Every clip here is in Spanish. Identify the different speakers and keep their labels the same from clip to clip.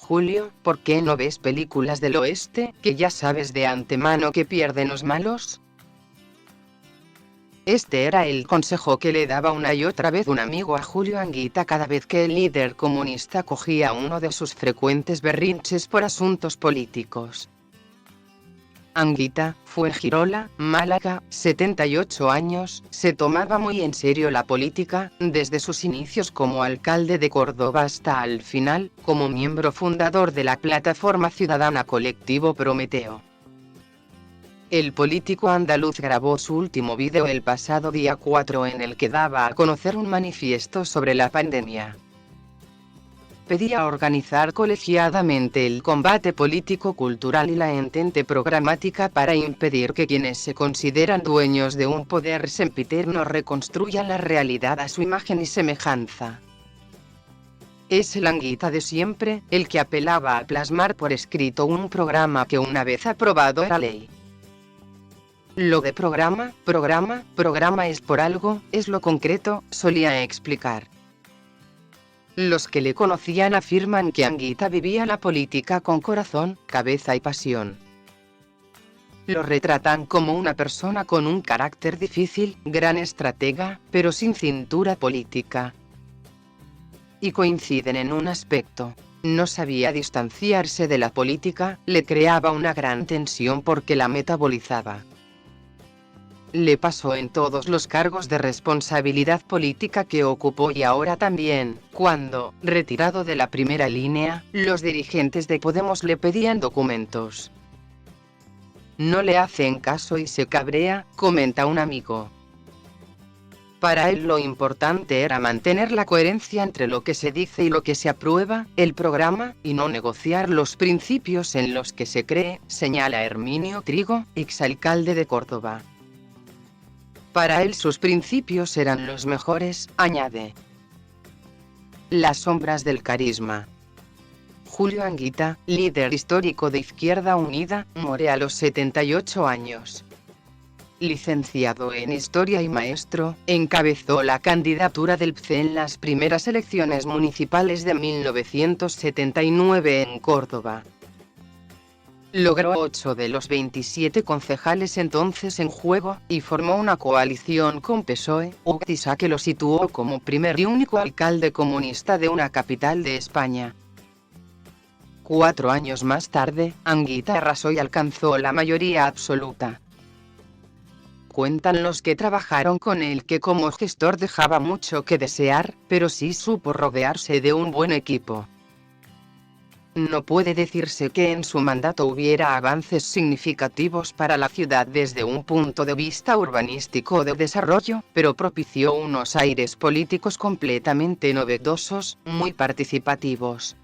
Speaker 1: Julio, ¿por qué no ves películas del oeste, que ya sabes de antemano que pierden los malos? Este era el consejo que le daba una y otra vez un amigo a Julio Anguita cada vez que el líder comunista cogía uno de sus frecuentes berrinches por asuntos políticos. Anguita, Fuengirola, Málaga, 78 años, se tomaba muy en serio la política, desde sus inicios como alcalde de Córdoba hasta al final, como miembro fundador de la plataforma ciudadana Colectivo Prometeo. El político andaluz grabó su último vídeo el pasado día 4 en el que daba a conocer un manifiesto sobre la pandemia. Pedía organizar colegiadamente el combate político-cultural y la entente programática para impedir que quienes se consideran dueños de un poder sempiterno reconstruyan la realidad a su imagen y semejanza. Es el Anguita de siempre, el que apelaba a plasmar por escrito un programa que una vez aprobado era ley. Lo de programa es por algo, es lo concreto, solía explicar. Los que le conocían afirman que Anguita vivía la política con corazón, cabeza y pasión. Lo retratan como una persona con un carácter difícil, gran estratega, pero sin cintura política. Y coinciden en un aspecto: no sabía distanciarse de la política, le creaba una gran tensión porque la metabolizaba. Le pasó en todos los cargos de responsabilidad política que ocupó y ahora también, cuando, retirado de la primera línea, los dirigentes de Podemos le pedían documentos. No le hacen caso y se cabrea, comenta un amigo. Para él lo importante era mantener la coherencia entre lo que se dice y lo que se aprueba, el programa, y no negociar los principios en los que se cree, señala Herminio Trigo, exalcalde de Córdoba. Para él sus principios eran los mejores, añade. Las sombras del carisma. Julio Anguita, líder histórico de Izquierda Unida, muere a los 78 años. Licenciado en Historia y maestro, encabezó la candidatura del PCE en las primeras elecciones municipales de 1979 en Córdoba. Logró 8 de los 27 concejales entonces en juego, y formó una coalición con PSOE, UCTISA, que lo situó como primer y único alcalde comunista de una capital de España. 4 años más tarde, Anguita arrasó y alcanzó la mayoría absoluta. Cuentan los que trabajaron con él que como gestor dejaba mucho que desear, pero sí supo rodearse de un buen equipo. No puede decirse que en su mandato hubiera avances significativos para la ciudad desde un punto de vista urbanístico o de desarrollo, pero propició unos aires políticos completamente novedosos, muy participativos.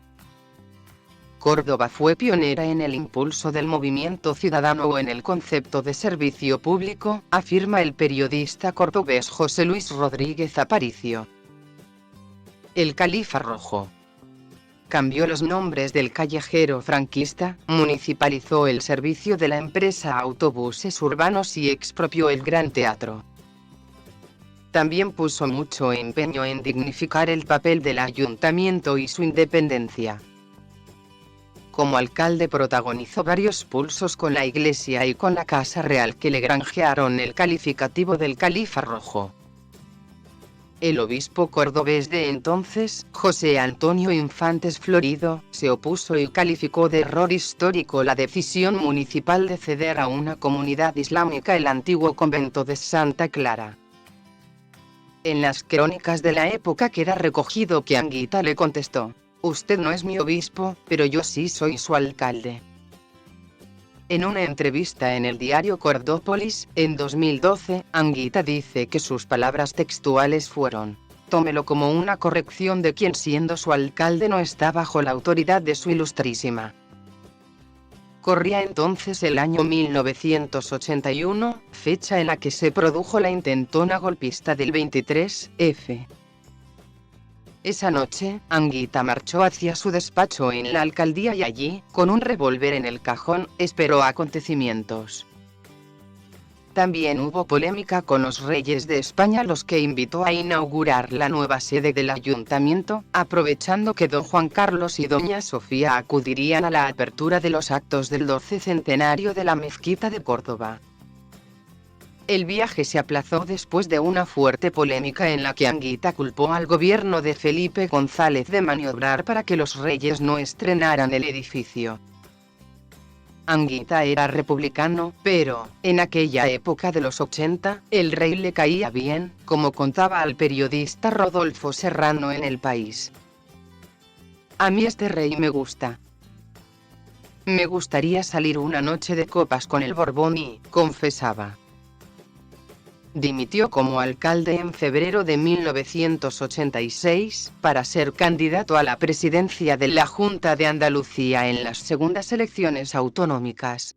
Speaker 1: Córdoba fue pionera en el impulso del movimiento ciudadano o en el concepto de servicio público, afirma el periodista cordobés José Luis Rodríguez Aparicio. El Califa Rojo cambió los nombres del callejero franquista, municipalizó el servicio de la empresa Autobuses Urbanos y expropió el Gran Teatro. También puso mucho empeño en dignificar el papel del ayuntamiento y su independencia. Como alcalde protagonizó varios pulsos con la Iglesia y con la Casa Real que le granjearon el calificativo del Califa Rojo. El obispo cordobés de entonces, José Antonio Infantes Florido, se opuso y calificó de error histórico la decisión municipal de ceder a una comunidad islámica el antiguo convento de Santa Clara. En las crónicas de la época queda recogido que Anguita le contestó: «Usted no es mi obispo, pero yo sí soy su alcalde». En una entrevista en el diario Cordópolis, en 2012, Anguita dice que sus palabras textuales fueron: «Tómelo como una corrección de quien siendo su alcalde no está bajo la autoridad de su ilustrísima». Corría entonces el año 1981, fecha en la que se produjo la intentona golpista del 23F. Esa noche, Anguita marchó hacia su despacho en la alcaldía y allí, con un revólver en el cajón, esperó acontecimientos. También hubo polémica con los reyes de España, los que invitó a inaugurar la nueva sede del ayuntamiento, aprovechando que don Juan Carlos y doña Sofía acudirían a la apertura de los actos del 12 centenario de la mezquita de Córdoba. El viaje se aplazó después de una fuerte polémica en la que Anguita culpó al gobierno de Felipe González de maniobrar para que los reyes no estrenaran el edificio. Anguita era republicano, pero, en aquella época de los 80, el rey le caía bien, como contaba al periodista Rodolfo Serrano en El País. A mí este rey me gusta. Me gustaría salir una noche de copas con el Borbón y, confesaba. Dimitió como alcalde en febrero de 1986, para ser candidato a la presidencia de la Junta de Andalucía en las segundas elecciones autonómicas.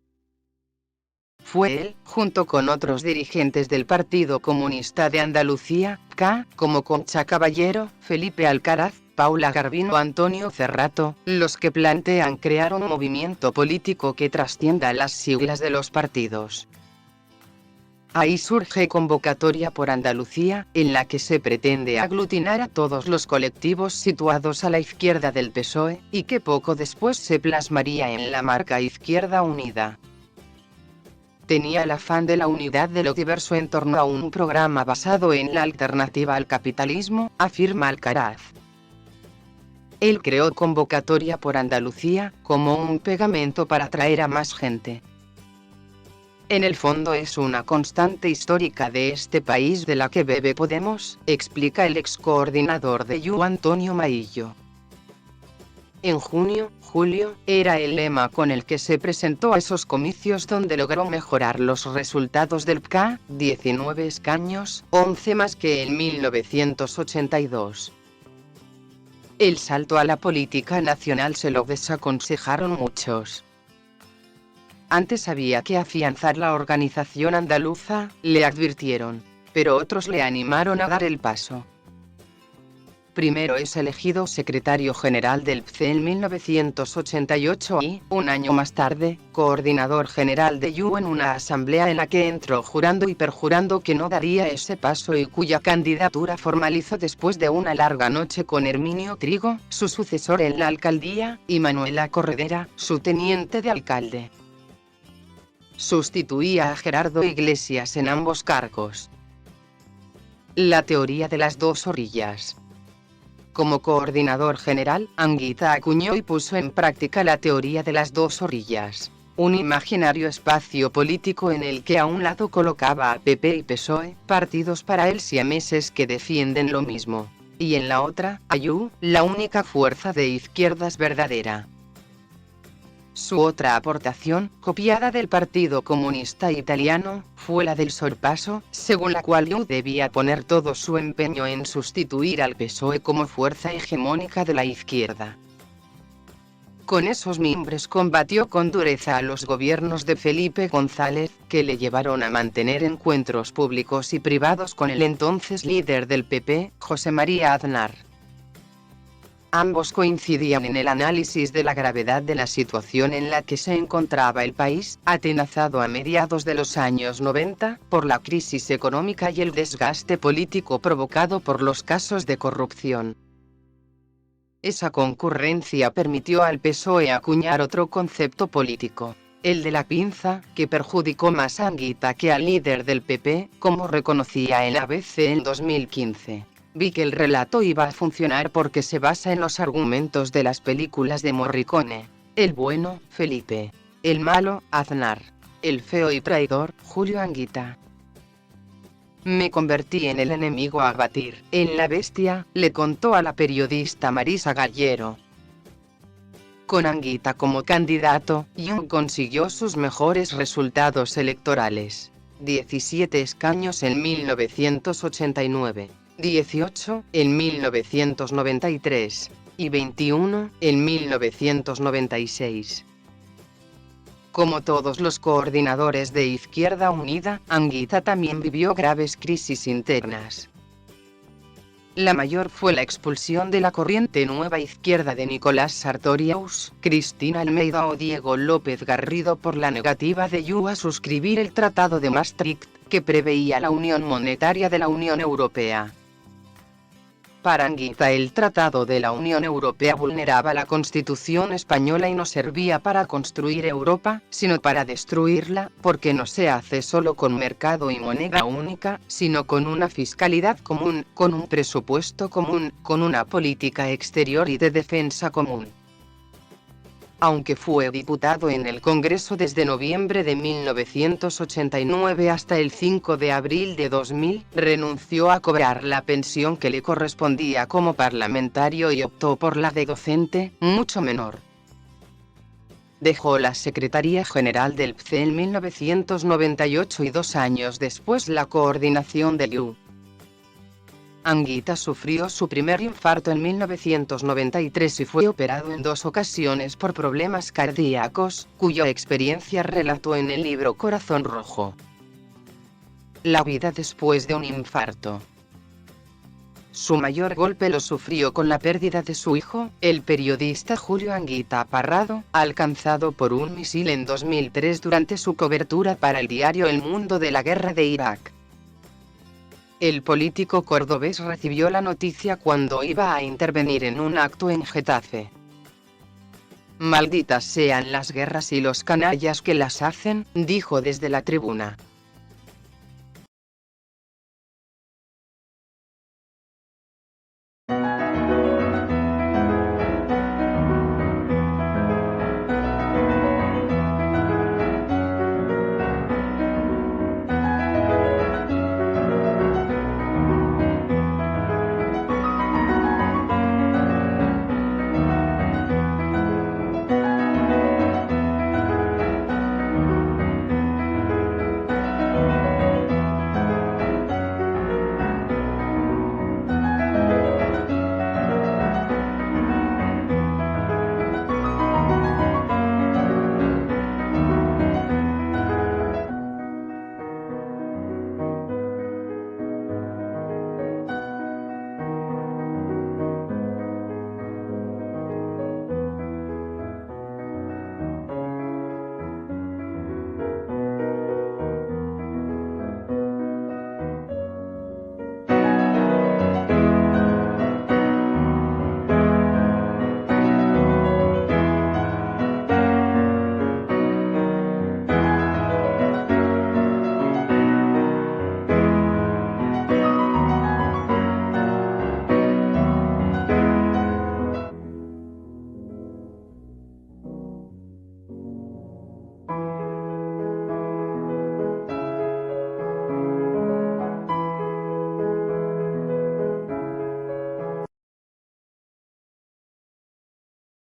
Speaker 1: Fue él, junto con otros dirigentes del Partido Comunista de Andalucía, como Concha Caballero, Felipe Alcaraz, Paula Garbino o Antonio Cerrato, los que plantean crear un movimiento político que trascienda las siglas de los partidos. Ahí surge Convocatoria por Andalucía, en la que se pretende aglutinar a todos los colectivos situados a la izquierda del PSOE, y que poco después se plasmaría en la marca Izquierda Unida. Tenía el afán de la unidad de lo diverso en torno a un programa basado en la alternativa al capitalismo, afirma Alcaraz. Él creó Convocatoria por Andalucía, como un pegamento para atraer a más gente. En el fondo es una constante histórica de este país de la que bebe Podemos, explica el ex coordinador de YU Antonio Maillo. En julio, era el lema con el que se presentó a esos comicios donde logró mejorar los resultados del PCA, 19 escaños, 11 más que en 1982. El salto a la política nacional se lo desaconsejaron muchos. Antes había que afianzar la organización andaluza, le advirtieron, pero otros le animaron a dar el paso. Primero es elegido secretario general del PCE en 1988 y, un año más tarde, coordinador general de YU en una asamblea en la que entró jurando y perjurando que no daría ese paso y cuya candidatura formalizó después de una larga noche con Herminio Trigo, su sucesor en la alcaldía, y Manuela Corredera, su teniente de alcalde. Sustituía a Gerardo Iglesias en ambos cargos. La teoría de las dos orillas. Como coordinador general, Anguita acuñó y puso en práctica la teoría de las dos orillas, un imaginario espacio político en el que a un lado colocaba a PP y PSOE, partidos para él siameses que defienden lo mismo, y en la otra, a YU, la única fuerza de izquierdas verdadera. Su otra aportación, copiada del Partido Comunista Italiano, fue la del sorpaso, según la cual YU debía poner todo su empeño en sustituir al PSOE como fuerza hegemónica de la izquierda. Con esos mimbres combatió con dureza a los gobiernos de Felipe González, que le llevaron a mantener encuentros públicos y privados con el entonces líder del PP, José María Aznar. Ambos coincidían en el análisis de la gravedad de la situación en la que se encontraba el país, atenazado a mediados de los años 90, por la crisis económica y el desgaste político provocado por los casos de corrupción. Esa concurrencia permitió al PSOE acuñar otro concepto político, el de la pinza, que perjudicó más a Anguita que al líder del PP, como reconocía en ABC en 2015. Vi que el relato iba a funcionar porque se basa en los argumentos de las películas de Morricone. El bueno, Felipe. El malo, Aznar. El feo y traidor, Julio Anguita. Me convertí en el enemigo a abatir, en la bestia, le contó a la periodista Marisa Gallero. Con Anguita como candidato, YU consiguió sus mejores resultados electorales. 17 escaños en 1989. 18 en 1993 y 21 en 1996. Como todos los coordinadores de Izquierda Unida, Anguita también vivió graves crisis internas. La mayor fue la expulsión de la corriente Nueva Izquierda de Nicolás Sartorius, Cristina Almeida o Diego López Garrido por la negativa de Yu a suscribir el Tratado de Maastricht, que preveía la unión monetaria de la Unión Europea. Para Anguita, el Tratado de la Unión Europea vulneraba la Constitución española y no servía para construir Europa, sino para destruirla, porque no se hace solo con mercado y moneda única, sino con una fiscalidad común, con un presupuesto común, con una política exterior y de defensa común. Aunque fue diputado en el Congreso desde noviembre de 1989 hasta el 5 de abril de 2000, renunció a cobrar la pensión que le correspondía como parlamentario y optó por la de docente, mucho menor. Dejó la Secretaría General del PCE en 1998 y 2 años después la coordinación del IU. Anguita sufrió su primer infarto en 1993 y fue operado en 2 ocasiones por problemas cardíacos, cuya experiencia relató en el libro Corazón Rojo. La vida después de un infarto. Su mayor golpe lo sufrió con la pérdida de su hijo, el periodista Julio Anguita Parrado, alcanzado por un misil en 2003 durante su cobertura para el diario El Mundo de la guerra de Irak. El político cordobés recibió la noticia cuando iba a intervenir en un acto en Getafe. «Malditas sean las guerras y los canallas que las hacen», dijo desde la tribuna.